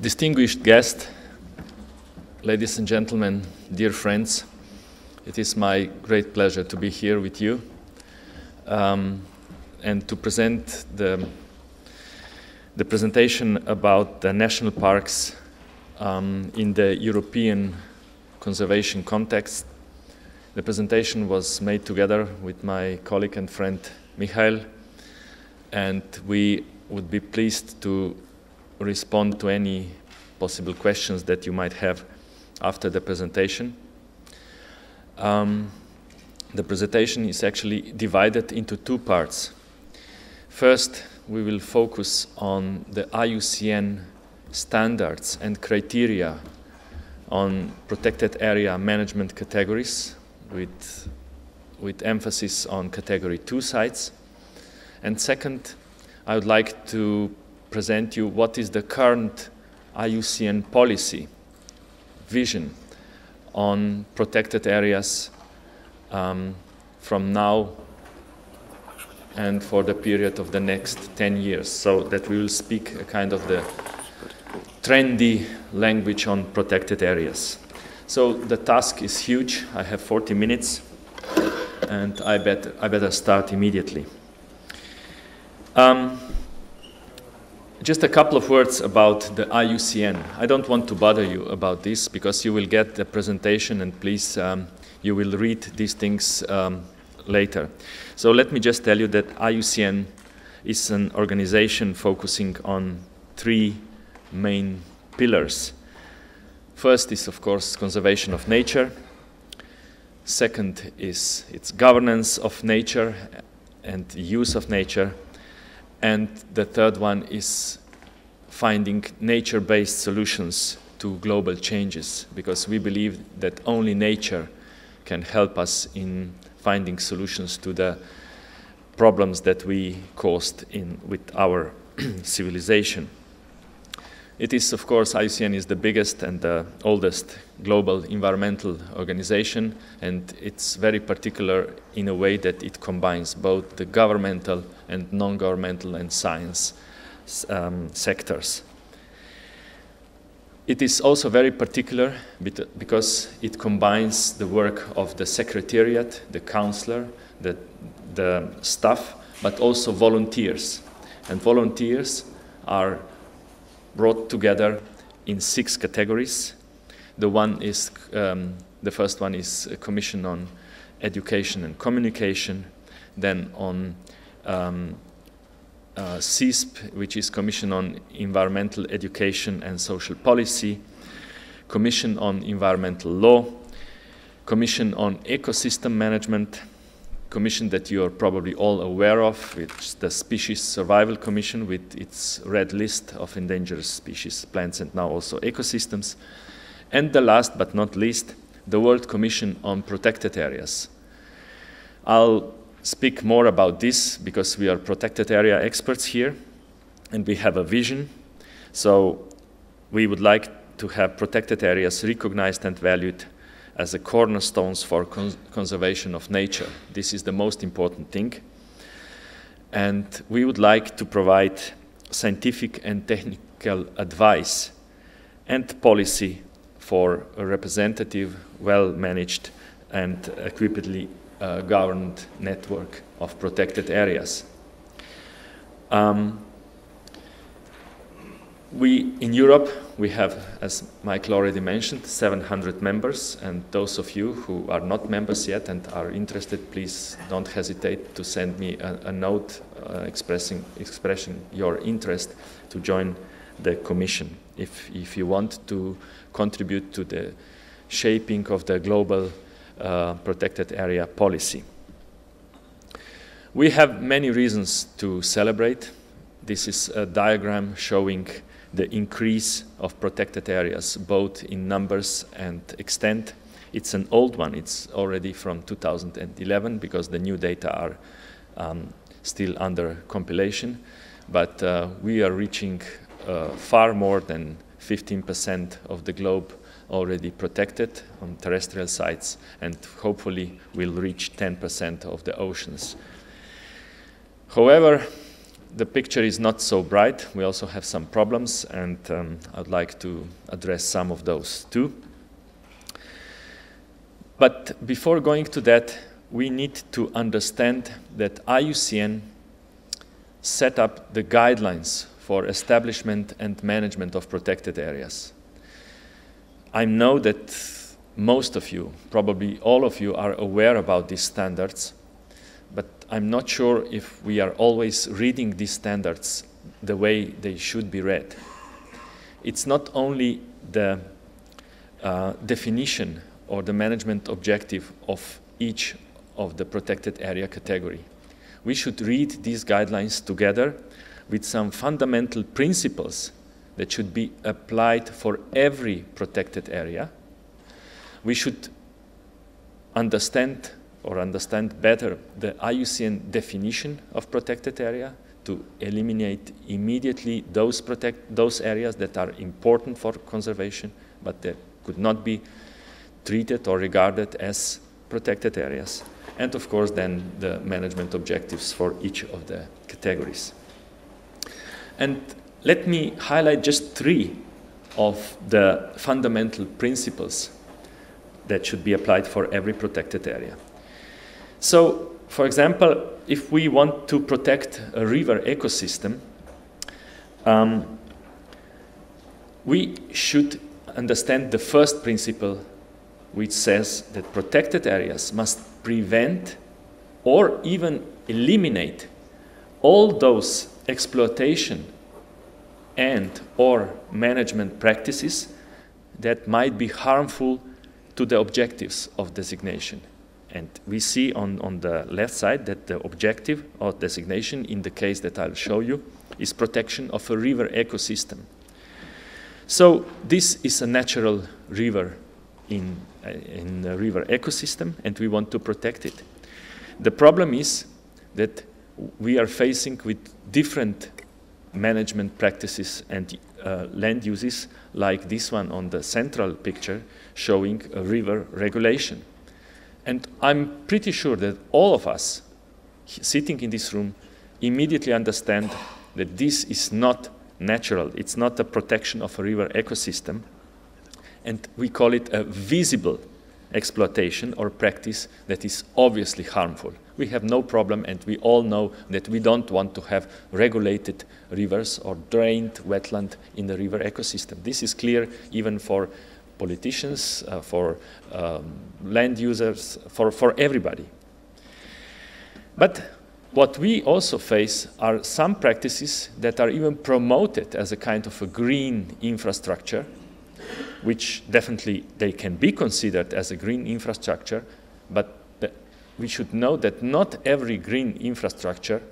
Distinguished guest, ladies and gentlemen, dear friends, it is my great pleasure to be here with you and to present the presentation about the national parks in the European conservation context. The presentation was made together with my colleague and friend Michael, and we would be pleased to respond to any possible questions that you might have after the presentation. The presentation is actually divided into two parts. First, we will focus on the IUCN standards and criteria on protected area management categories with emphasis on category 2 sites. And second, I would like to present you what is the current IUCN policy vision on protected areas from now and for the period of the next 10 years, so that we will speak a kind of the trendy language on protected areas. So the task is huge. I have 40 minutes, and I better start immediately. Just a couple of words about the IUCN. I don't want to bother you about this because you will get the presentation, and please, you will read these things later. So let me just tell you that IUCN is an organization focusing on three main pillars. First is, of course, conservation of nature. Second is its governance of nature and use of nature. And the third one is finding nature-based solutions to global changes, because we believe that only nature can help us in finding solutions to the problems that we caused with our civilization. It is, of course, IUCN is the biggest and the oldest global environmental organization, and it's very particular in a way that it combines both the governmental and non-governmental and science sectors. It is also very particular because it combines the work of the secretariat, the counselor, the staff, but also volunteers. And volunteers are brought together in 6 categories. The first one is a commission on education and communication, then on CISP, which is Commission on Environmental Education and Social Policy, Commission on Environmental Law, Commission on Ecosystem Management, Commission that you are probably all aware of, which is the Species Survival Commission with its red list of endangered species, plants, and now also ecosystems. And the last but not least, the World Commission on Protected Areas. I'll speak more about this because we are protected area experts here and we have a vision. So we would like to have protected areas recognized and valued as a cornerstones for conservation of nature. This is the most important thing. And we would like to provide scientific and technical advice and policy for a representative, well-managed and equippedly governed network of protected areas. In Europe, we have, as Michael already mentioned, 700 members, and those of you who are not members yet and are interested, please don't hesitate to send me a note expressing your interest to join the Commission if you want to contribute to the shaping of the global protected area policy. We have many reasons to celebrate. This is a diagram showing the increase of protected areas, both in numbers and extent. It's an old one. It's already from 2011 because the new data are still under compilation. But we are reaching far more than 15% of the globe already protected on terrestrial sites, and hopefully will reach 10% of the oceans. However, the picture is not so bright. We also have some problems, and I'd like to address some of those too. But before going to that, we need to understand that IUCN set up the guidelines for establishment and management of protected areas. I know that most of you, probably all of you, are aware about these standards, but I'm not sure if we are always reading these standards the way they should be read. It's not only the definition or the management objective of each of the protected area category. We should read these guidelines together with some fundamental principles that should be applied for every protected area. We should understand better the IUCN definition of protected area to eliminate immediately those areas that are important for conservation, but that could not be treated or regarded as protected areas. And of course, then the management objectives for each of the categories. And let me highlight just 3 of the fundamental principles that should be applied for every protected area. So, for example, if we want to protect a river ecosystem, we should understand the first principle, which says that protected areas must prevent or even eliminate all those exploitation and or management practices that might be harmful to the objectives of designation. And we see on the left side that the objective of designation, in the case that I'll show you, is protection of a river ecosystem. So this is a natural river in a river ecosystem, and we want to protect it. The problem is that we are facing with different management practices and land uses, like this one on the central picture, showing a river regulation. And I'm pretty sure that all of us sitting in this room immediately understand that this is not natural. It's not a protection of a river ecosystem. And we call it a visible exploitation or practice that is obviously harmful. We have no problem, and we all know that we don't want to have regulated rivers or drained wetland in the river ecosystem. This is clear even for politicians, for land users, for everybody. But what we also face are some practices that are even promoted as a kind of a green infrastructure, which definitely they can be considered as a green infrastructure, but we should know that not every green infrastructure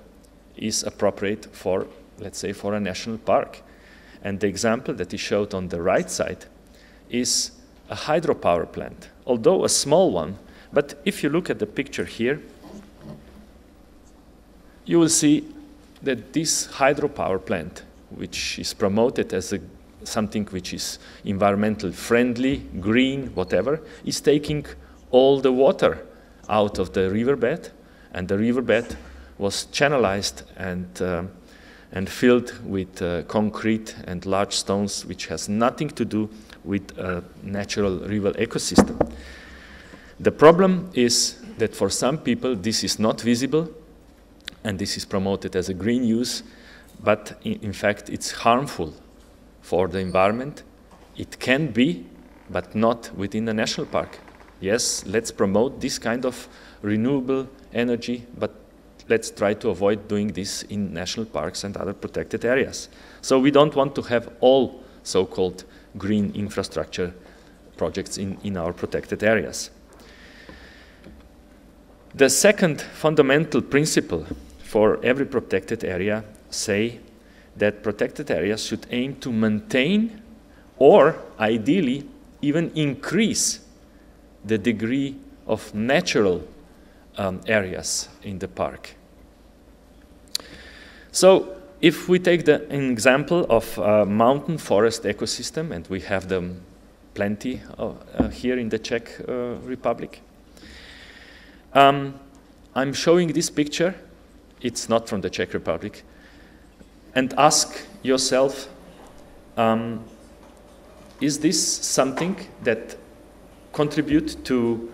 is appropriate for, let's say, for a national park. And the example that is showed on the right side is a hydropower plant, although a small one. But if you look at the picture here, you will see that this hydropower plant, which is promoted as something which is environmental friendly, green, whatever, is taking all the water out of the riverbed, and the riverbed was channelized and filled with concrete and large stones, which has nothing to do with a natural river ecosystem. The problem is that for some people this is not visible, and this is promoted as a green use, but in fact it's harmful for the environment. It can be, but not within a national park. Yes, let's promote this kind of renewable energy, but let's try to avoid doing this in national parks and other protected areas. So we don't want to have all so-called green infrastructure projects in our protected areas. The second fundamental principle for every protected area say that protected areas should aim to maintain or ideally even increase the degree of natural areas in the park. So if we take an example of a mountain forest ecosystem, and we have them plenty here in the Czech Republic, I'm showing this picture. It's not from the Czech Republic. and ask yourself, is this something that contributes to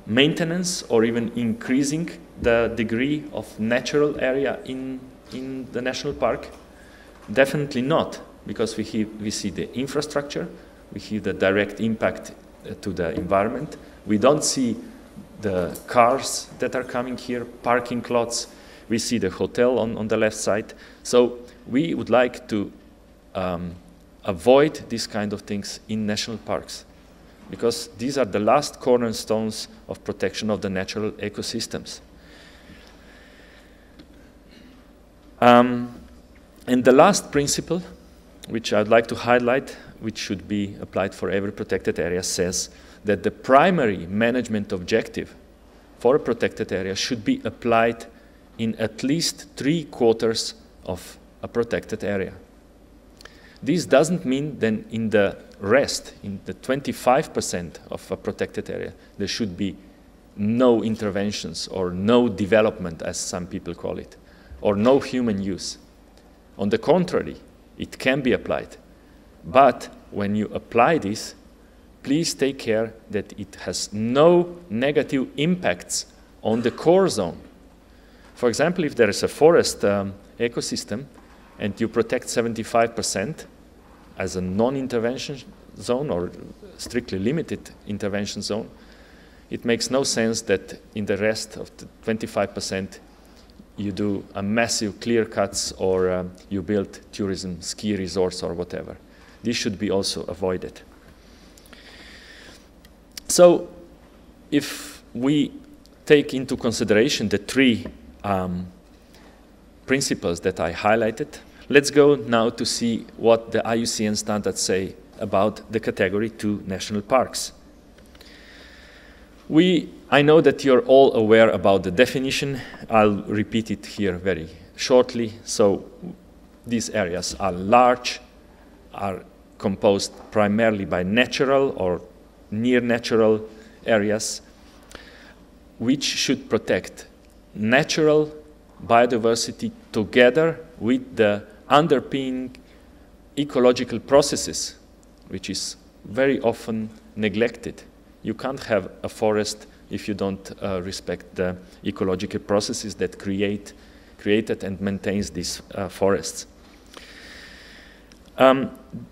maintenance or even increasing the degree of natural area in the national park? Definitely not, because we see the infrastructure, we see the direct impact to the environment. We don't see the cars that are coming here, parking lots. We see the hotel on the left side. So we would like to avoid these kind of things in national parks, because these are the last cornerstones of protection of the natural ecosystems. And the last principle, which I'd like to highlight, which should be applied for every protected area, says that the primary management objective for a protected area should be applied in at least 3/4 of a protected area. This doesn't mean then in the rest, in the 25% of a protected area, there should be no interventions or no development, as some people call it, or no human use. On the contrary, it can be applied. But when you apply this, please take care that it has no negative impacts on the core zone. For example, if there is a forest ecosystem and you protect 75% as a non-intervention zone or strictly limited intervention zone, it makes no sense that in the rest of the 25% you do a massive clear cuts or you build tourism ski resorts or whatever. This should be also avoided. So if we take into consideration the three principles that I highlighted, let's go now to see what the IUCN standards say about the category 2 national parks. I know that you're all aware about the definition. I'll repeat it here very shortly. So these areas are large, are composed primarily by natural or near natural areas, which should protect natural biodiversity together with the underpinning ecological processes, which is very often neglected. You can't have a forest if you don't respect the ecological processes that created and maintains these forests.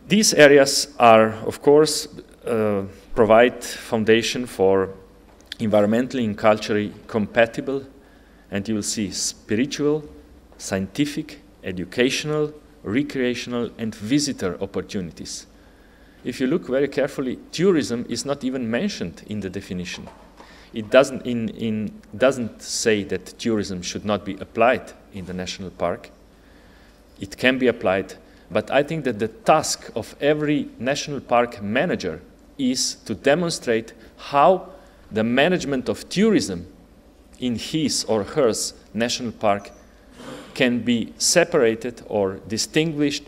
These areas are, of course, provide foundation for environmentally and culturally compatible, and you will see spiritual, scientific, educational, recreational, and visitor opportunities. If you look very carefully, tourism is not even mentioned in the definition. It doesn't say that tourism should not be applied in the national park. It can be applied, but I think that the task of every national park manager is to demonstrate how the management of tourism in his or her national park can be separated or distinguished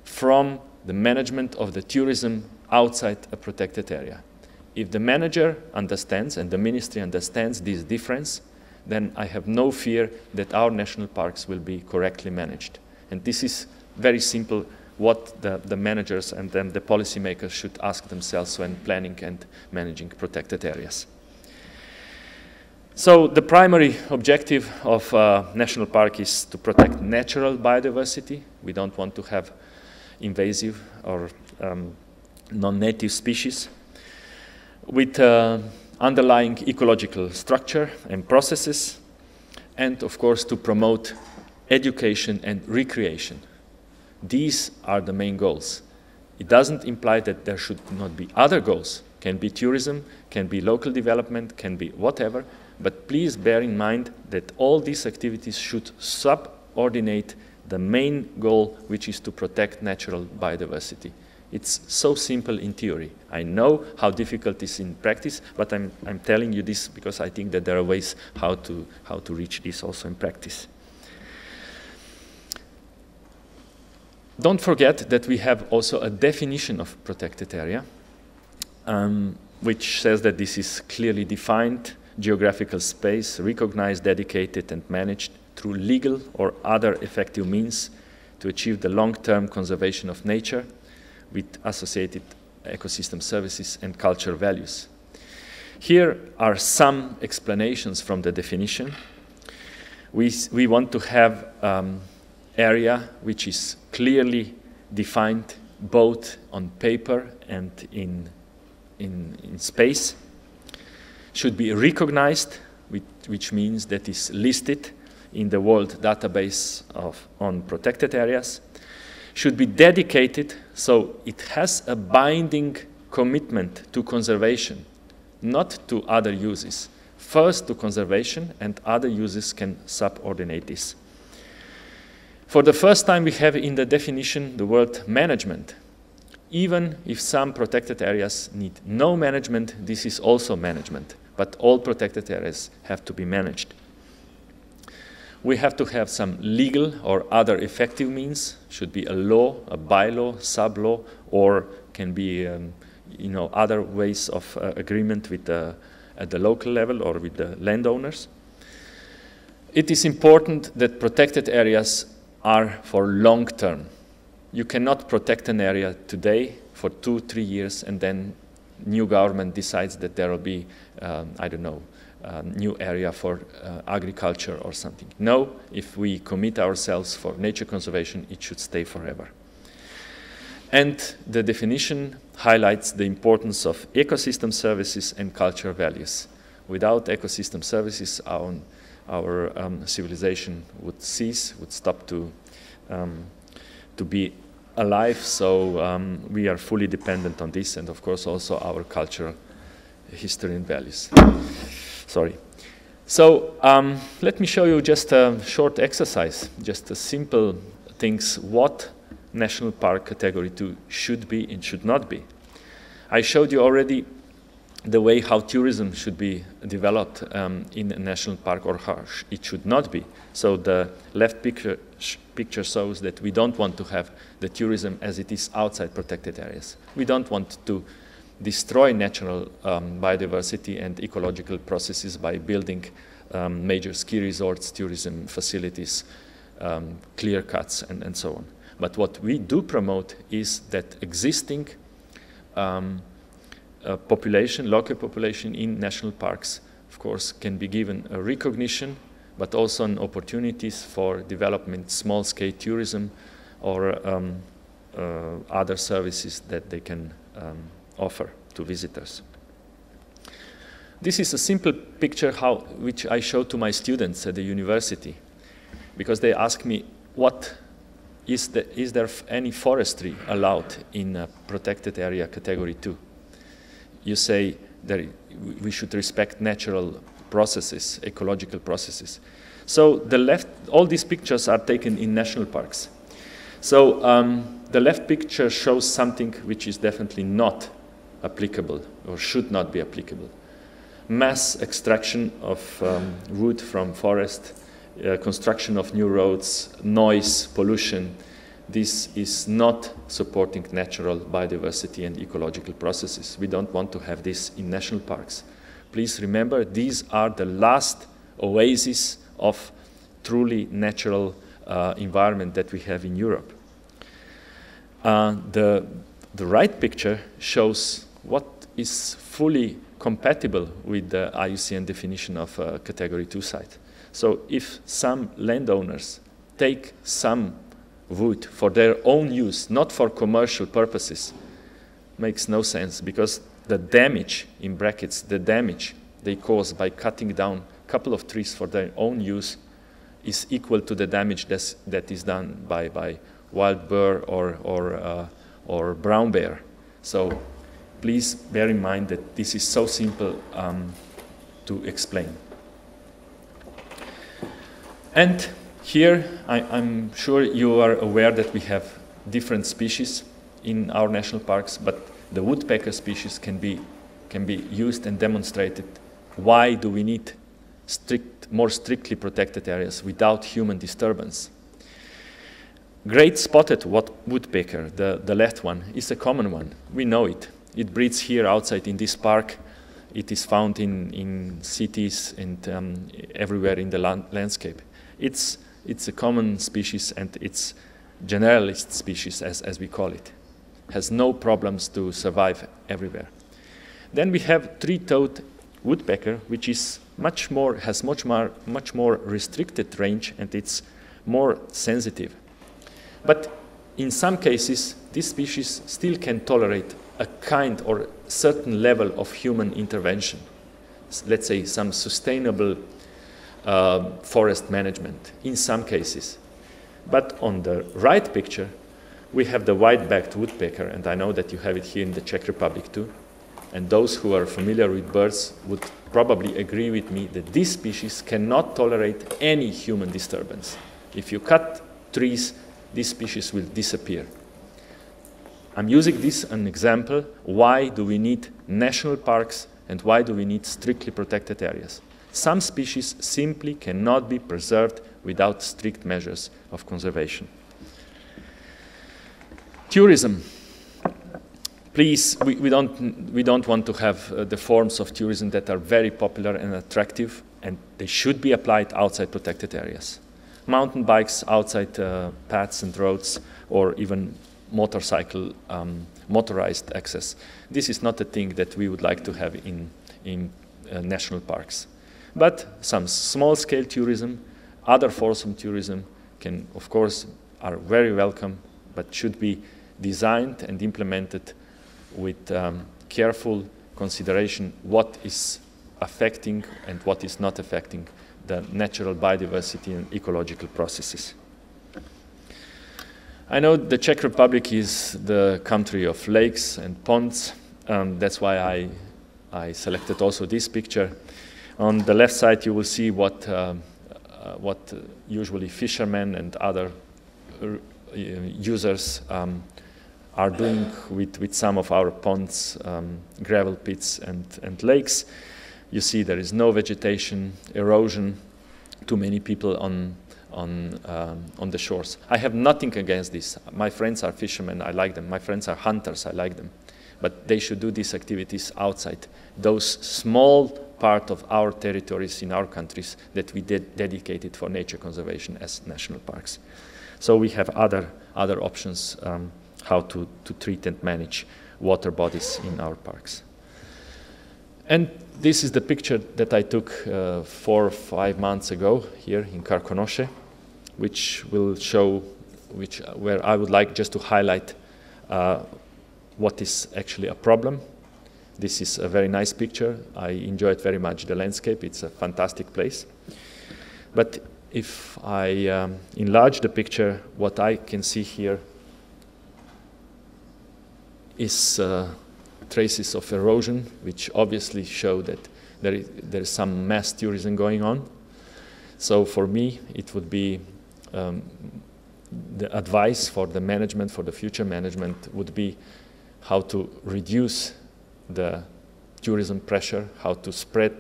from the management of the tourism outside a protected area. If the manager understands and the ministry understands this difference, then I have no fear that our national parks will be correctly managed. And this is very simple what the managers and then the policymakers should ask themselves when planning and managing protected areas. So the primary objective of national park is to protect natural biodiversity. We don't want to have invasive or non-native species with underlying ecological structure and processes, and of course to promote education and recreation. These are the main goals. It doesn't imply that there should not be other goals. Can be tourism, can be local development, can be whatever, but please bear in mind that all these activities should subordinate the main goal, which is to protect natural biodiversity. It's so simple in theory. I know how difficult it is in practice, but I'm telling you this because I think that there are ways how to reach this also in practice. Don't forget that we have also a definition of protected area, which says that this is clearly defined geographical space, recognized, dedicated, and managed through legal or other effective means to achieve the long-term conservation of nature with associated ecosystem services and cultural values. Here are some explanations from the definition. We want to have area which is clearly defined both on paper and in space, should be recognized, which means that is listed in the world database on protected areas, should be dedicated, so it has a binding commitment to conservation, not to other uses. First to conservation, and other uses can subordinate this. For the first time, we have in the definition the word management. Even if some protected areas need no management, this is also management, but all protected areas have to be managed. We have to have some legal or other effective means, should be a law, a bylaw, sub-law, or can be other ways of agreement with at the local level or with the landowners. It is important that protected areas are for long term. You cannot protect an area today for 2-3 years and then new government decides that there will be, new area for agriculture or something. No, if we commit ourselves for nature conservation, it should stay forever. And the definition highlights the importance of ecosystem services and cultural values. Without ecosystem services, our civilization would cease, would stop to be alive. So we are fully dependent on this, and of course also our cultural history and values. Sorry. So let me show you just a short exercise, just a simple things what National Park Category 2 should be and should not be. I showed you already the way how tourism should be developed in a national park, or how it should not be. So the left picture shows that we don't want to have the tourism as it is outside protected areas. We don't want to destroy natural biodiversity and ecological processes by building major ski resorts, tourism facilities, clear cuts, and so on. But what we do promote is that existing local population in national parks, of course, can be given a recognition, but also an opportunities for development, small-scale tourism, or other services that they can offer to visitors. This is a simple picture which I show to my students at the university, because they ask me, is there any forestry allowed in a protected area category 2? You say that we should respect natural processes, ecological processes. So all these pictures are taken in national parks. So the left picture shows something which is definitely not applicable or should not be applicable. Mass extraction of wood from forest, construction of new roads, noise, pollution. This is not supporting natural biodiversity and ecological processes. We don't want to have this in national parks. Please remember, these are the last oases of truly natural environment that we have in Europe. The right picture shows what is fully compatible with the IUCN definition of a category 2 site. So if some landowners take some wood for their own use, not for commercial purposes, makes no sense, because the damage, in brackets, the damage they cause by cutting down a couple of trees for their own use is equal to the damage that is done by wild boar or brown bear. So please bear in mind that this is so simple to explain. And here, I'm sure you are aware that we have different species in our national parks, but the woodpecker species can be used and demonstrated. Why do we need more strictly protected areas without human disturbance? Great spotted woodpecker, the left one, is a common one. We know it. It breeds here outside in this park. It is found in cities and everywhere in the landscape. It's a common species, and it's generalist species, as we call it. Has no problems to survive everywhere. Then we have three-toed woodpecker, which is has much more restricted range, and it's more sensitive. But in some cases, this species still can tolerate a kind or certain level of human intervention. Let's say some sustainable forest management in some cases. But on the right picture, we have the white-backed woodpecker, and I know that you have it here in the Czech Republic too. And those who are familiar with birds would probably agree with me that this species cannot tolerate any human disturbance. If you cut trees, this species will disappear. I'm using this as an example. Why do we need national parks and why do we need strictly protected areas? Some species simply cannot be preserved without strict measures of conservation. Tourism. Please, we don't want to have the forms of tourism that are very popular and attractive, and they should be applied outside protected areas. Mountain bikes outside paths and roads, or even motorized access. This is not a thing that we would like to have in national parks. But some small-scale tourism, other forms of tourism can, of course, are very welcome, but should be designed and implemented with careful consideration what is affecting and what is not affecting the natural biodiversity and ecological processes. I know the Czech Republic is the country of lakes and ponds. That's why I selected also this picture. On the left side, you will see what usually fishermen and other users are doing with some of our ponds, gravel pits and lakes. You see there is no vegetation, erosion, too many people on the shores. I have nothing against this. My friends are fishermen, I like them. My friends are hunters, I like them. But they should do these activities outside those small part of our territories in our countries that we dedicated for nature conservation as national parks. So we have other options how to treat and manage water bodies in our parks. And this is the picture that I took 4 or 5 months ago here in Karkonoše, which will show where I would like just to highlight what is actually a problem. This is a very nice picture. I enjoyed very much the landscape. It's a fantastic place. But if I enlarge the picture, what I can see here is traces of erosion, which obviously show that there is some mass tourism going on. So for me, it would be the advice for the management, for the future management, would be how to reduce the tourism pressure, how to spread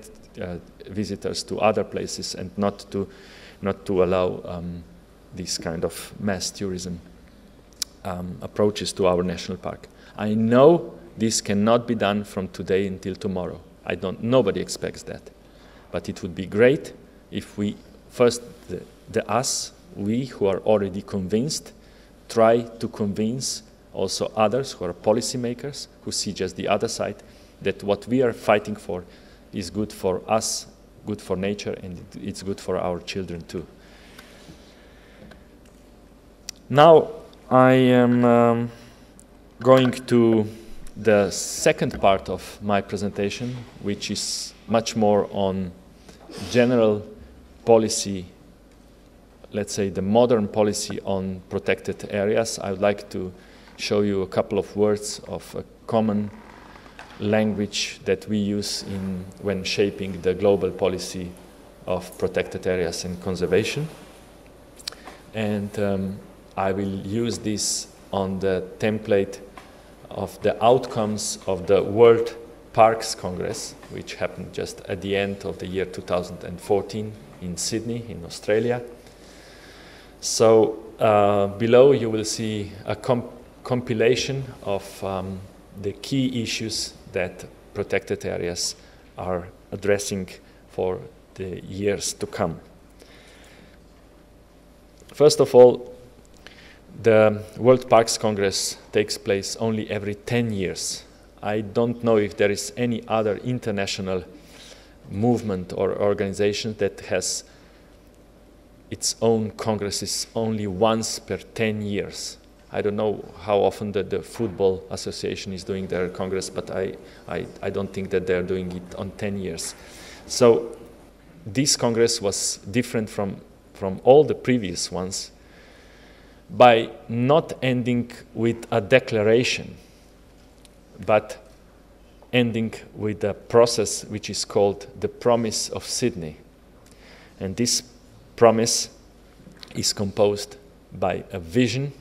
visitors to other places, and not to allow this kind of mass tourism approaches to our national park. I know this cannot be done from today until tomorrow. Nobody expects that. But it would be great if we, first, we who are already convinced, try to convince also others who are policymakers, who see just the other side, that what we are fighting for is good for us, good for nature, and it's good for our children too. Now I am going to the second part of my presentation, which is much more on general policy, let's say the modern policy on protected areas. I would like to show you a couple of words of a common language that we use when shaping the global policy of protected areas and conservation. And I will use this on the template of the outcomes of the World Parks Congress, which happened just at the end of the year 2014 in Sydney, in Australia. So below you will see a compilation of the key issues that protected areas are addressing for the years to come. First of all, the World Parks Congress takes place only every 10 years. I don't know if there is any other international movement or organization that has its own congresses only once per 10 years. I don't know how often the Football Association is doing their congress, but I don't think that they're doing it on 10 years. So this congress was different from all the previous ones by not ending with a declaration, but ending with a process which is called the Promise of Sydney. And this promise is composed by a vision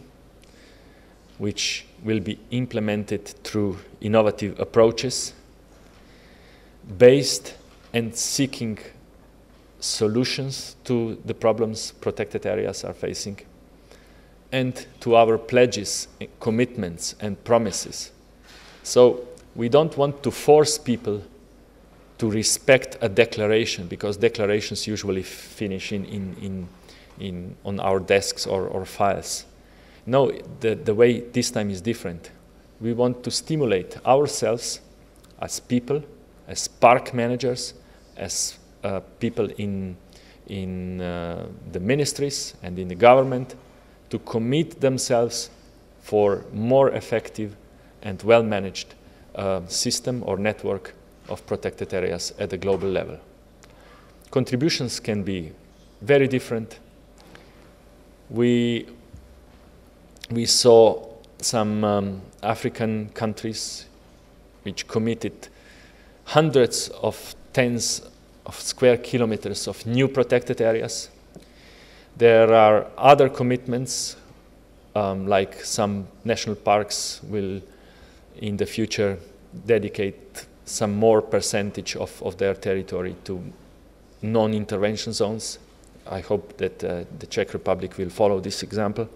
which will be implemented through innovative approaches, based and seeking solutions to the problems protected areas are facing, and to our pledges, commitments, and promises. So we don't want to force people to respect a declaration, because declarations usually finish on our desks or files. No, the way this time is different. We want to stimulate ourselves as people, as park managers, as people in the ministries and in the government, to commit themselves for more effective and well-managed system or network of protected areas at a global level. Contributions can be very different. We saw some African countries which committed hundreds of tens of square kilometers of new protected areas. There are other commitments, like some national parks will in the future dedicate some more percentage of their territory to non-intervention zones. I hope that the Czech Republic will follow this example.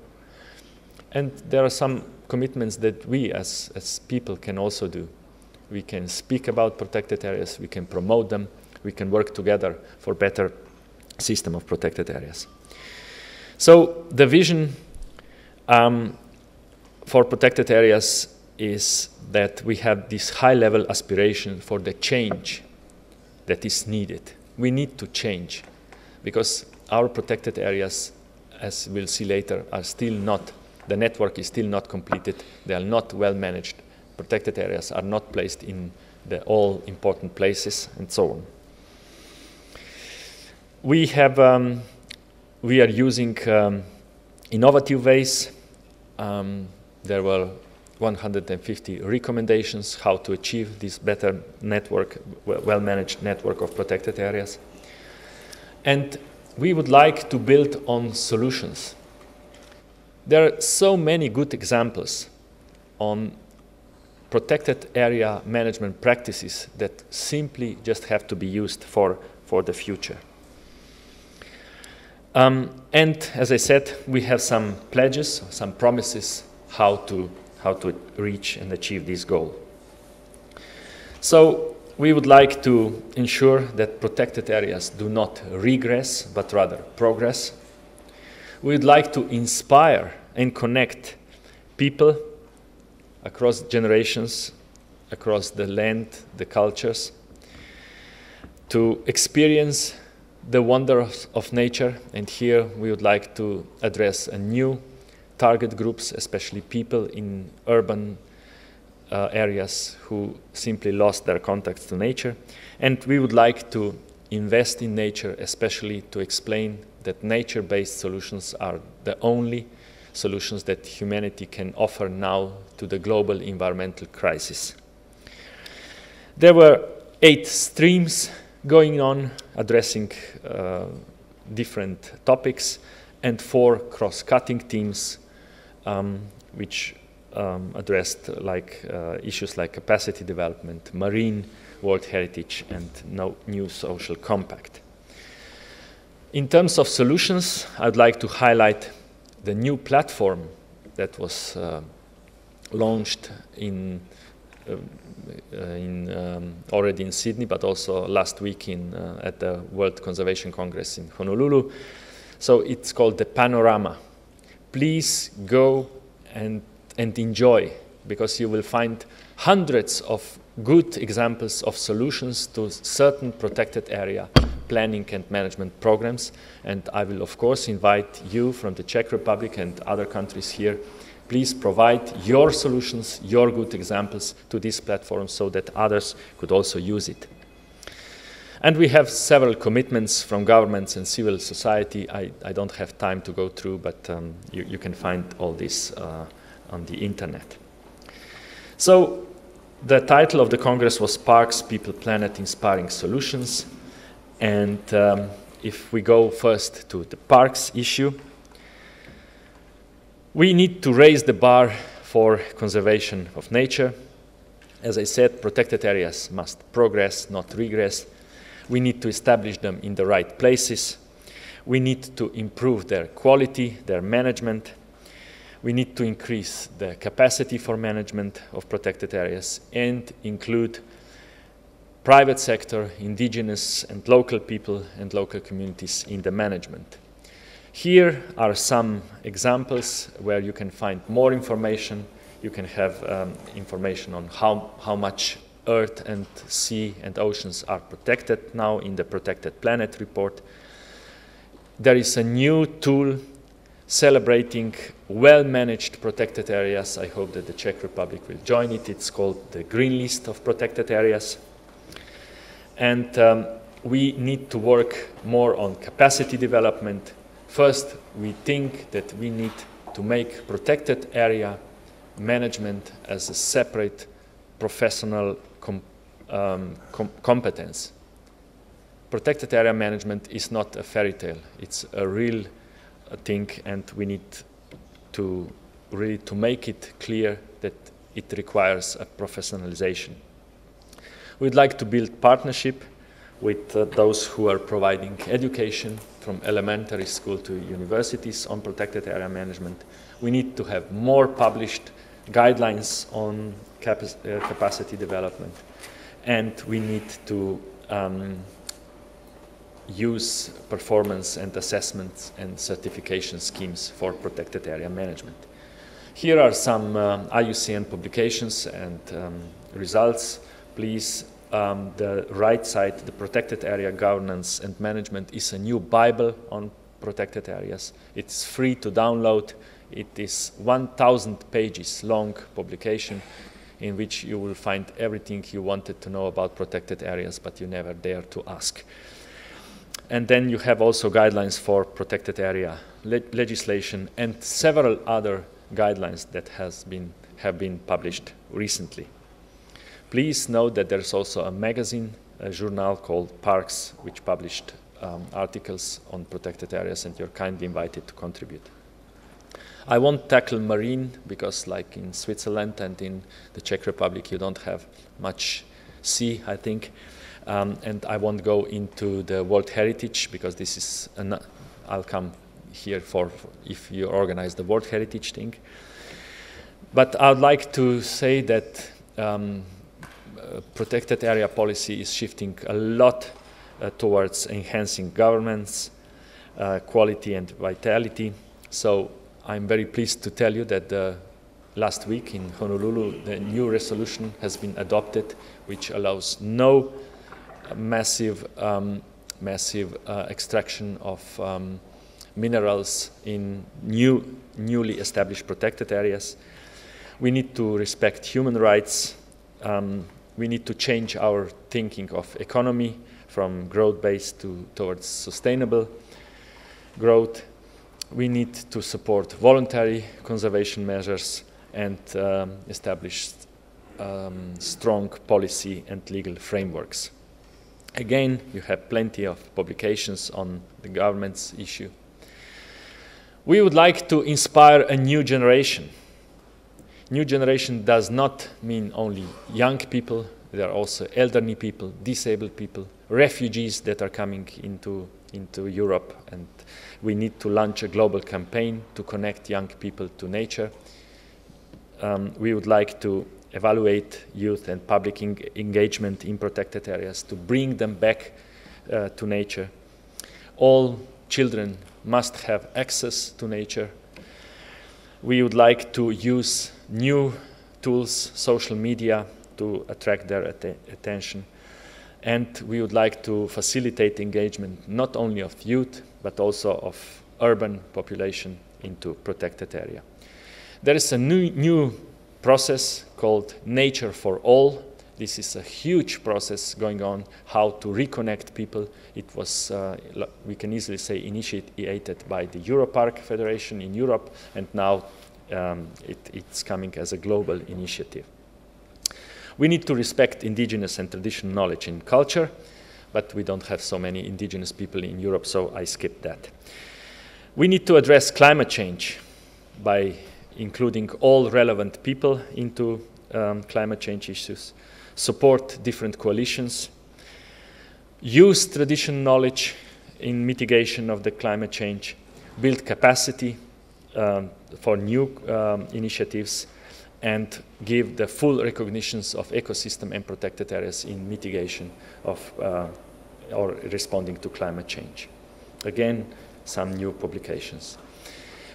And there are some commitments that we as people can also do. We can speak about protected areas, we can promote them, we can work together for better system of protected areas. So the vision for protected areas is that we have this high-level aspiration for the change that is needed. We need to change, because our protected areas, as we'll see later, are still not, the network is still not completed, they are not well managed, protected areas are not placed in the all important places, and so on. We are using innovative ways. There were 150 recommendations how to achieve this better network, well-managed network of protected areas. And we would like to build on solutions. There are so many good examples on protected area management practices that simply just have to be used for the future. And as I said, we have some pledges, some promises how to reach and achieve this goal. So we would like to ensure that protected areas do not regress, but rather progress. We would like to inspire and connect people across generations, across the land, the cultures, to experience the wonders of nature. And here we would like to address a new target groups, especially people in urban areas who simply lost their contacts to nature. And we would like to invest in nature, especially to explain that nature-based solutions are the only solutions that humanity can offer now to the global environmental crisis. There were 8 streams going on, addressing different topics, and 4 cross-cutting teams which addressed issues like capacity development, marine world heritage, and new social compact. In terms of solutions, I'd like to highlight the new platform that was launched already in Sydney, but also last week at the World Conservation Congress in Honolulu. So it's called the panorama. Please go and enjoy, because you will find hundreds of good examples of solutions to certain protected area planning and management programs. And I will, of course, invite you from the Czech Republic and other countries here. Please provide your solutions, your good examples to this platform so that others could also use it. And we have several commitments from governments and civil society. I don't have time to go through, but you can find all this on the internet. So the title of the Congress was Parks, People, Planet, Inspiring Solutions. And if we go first to the parks issue, we need to raise the bar for conservation of nature. As I said, protected areas must progress, not regress. We need to establish them in the right places. We need to improve their quality, their management. We need to increase the capacity for management of protected areas and include private sector, indigenous and local people and local communities in the management. Here are some examples where you can find more information. You can have information on how much earth and sea and oceans are protected now in the Protected Planet report. There is a new tool celebrating well-managed protected areas. I hope that the Czech Republic will join it. It's called the Green List of Protected Areas. And we need to work more on capacity development. First, we think that we need to make protected area management as a separate professional competence. Protected area management is not a fairy tale. It's a real thing, and we need to really to make it clear that it requires a professionalization. We'd like to build partnership with those who are providing education from elementary school to universities on protected area management. We need to have more published guidelines on capacity development, and we need to use performance and assessments and certification schemes for protected area management. Here are some IUCN publications and results. Please, the right side, the protected area governance and management, is a new Bible on protected areas. It's free to download. It is 1,000 pages long publication in which you will find everything you wanted to know about protected areas, but you never dare to ask. And then you have also guidelines for protected area legislation and several other guidelines that have been published recently. Please note that there's also a magazine, a journal called Parks, which published articles on protected areas, and you're kindly invited to contribute. I won't tackle marine because, like in Switzerland and in the Czech Republic, you don't have much sea, I think. And I won't go into the World Heritage because this is, I'll come here for if you organize the World Heritage thing. But I'd like to say that protected area policy is shifting a lot towards enhancing governance, quality and vitality. So I'm very pleased to tell you that last week in Honolulu, the new resolution has been adopted, which allows no massive extraction of minerals in newly established protected areas. We need to respect human rights. We need to change our thinking of economy from growth-based towards sustainable growth. We need to support voluntary conservation measures and establish strong policy and legal frameworks. Again, you have plenty of publications on the government's issue. We would like to inspire a new generation. New generation does not mean only young people. There are also elderly people, disabled people, refugees that are coming into Europe, and we need to launch a global campaign to connect young people to nature. We would like to evaluate youth and public engagement in protected areas to bring them back to nature. All children must have access to nature. We would like to use new tools, social media, to attract their attention. And we would like to facilitate engagement not only of youth, but also of urban population into protected area. There is a new process called Nature for All. This is a huge process going on, how to reconnect people. It was, we can easily say, initiated by the Europark Federation in Europe, and now it's coming as a global initiative. We need to respect indigenous and traditional knowledge and culture, but we don't have so many indigenous people in Europe, so I skipped that. We need to address climate change by including all relevant people into climate change issues, support different coalitions, use traditional knowledge in mitigation of the climate change, build capacity for new initiatives, and give the full recognitions of ecosystem and protected areas in mitigation of or responding to climate change. Again, some new publications.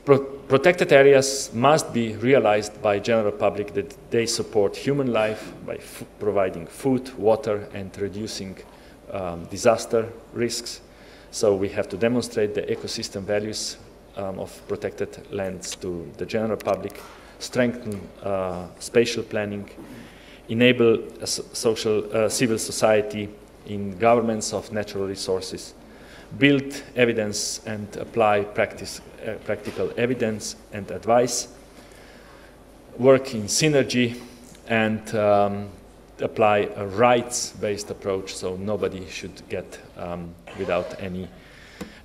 Protected areas must be realized by general public that they support human life by providing food, water, and reducing disaster risks. So we have to demonstrate the ecosystem values of protected lands to the general public, strengthen spatial planning, enable civil society in governments of natural resources, build evidence and apply practical evidence and advice, work in synergy, and apply a rights-based approach, so nobody should get without any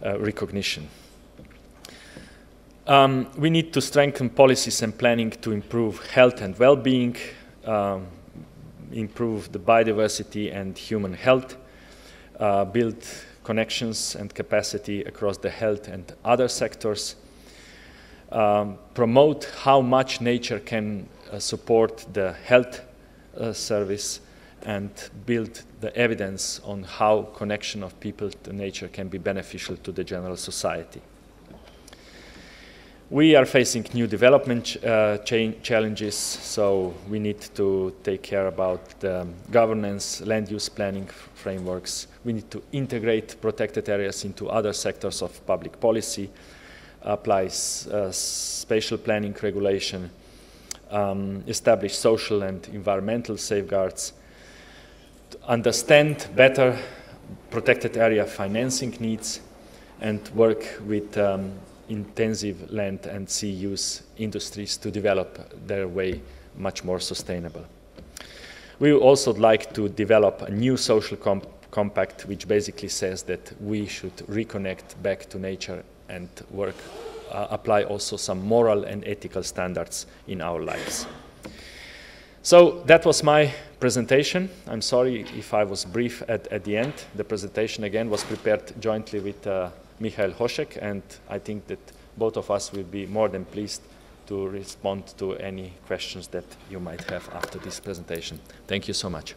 recognition. We need to strengthen policies and planning to improve health and well-being, improve the biodiversity and human health, build connections and capacity across the health and other sectors, promote how much nature can support the health service, and build the evidence on how connection of people to nature can be beneficial to the general society. We are facing new development challenges, so we need to take care about the governance, land use planning frameworks. We need to integrate protected areas into other sectors of public policy, apply spatial planning regulation, establish social and environmental safeguards, understand better protected area financing needs, and work with intensive land and sea use industries to develop their way much more sustainable. We would also like to develop a new social compact which basically says that we should reconnect back to nature and work, apply also some moral and ethical standards in our lives. So that was my presentation. I'm sorry if I was brief at the end. The presentation again was prepared jointly with Michael Hošek, and I think that both of us will be more than pleased to respond to any questions that you might have after this presentation. Thank you so much.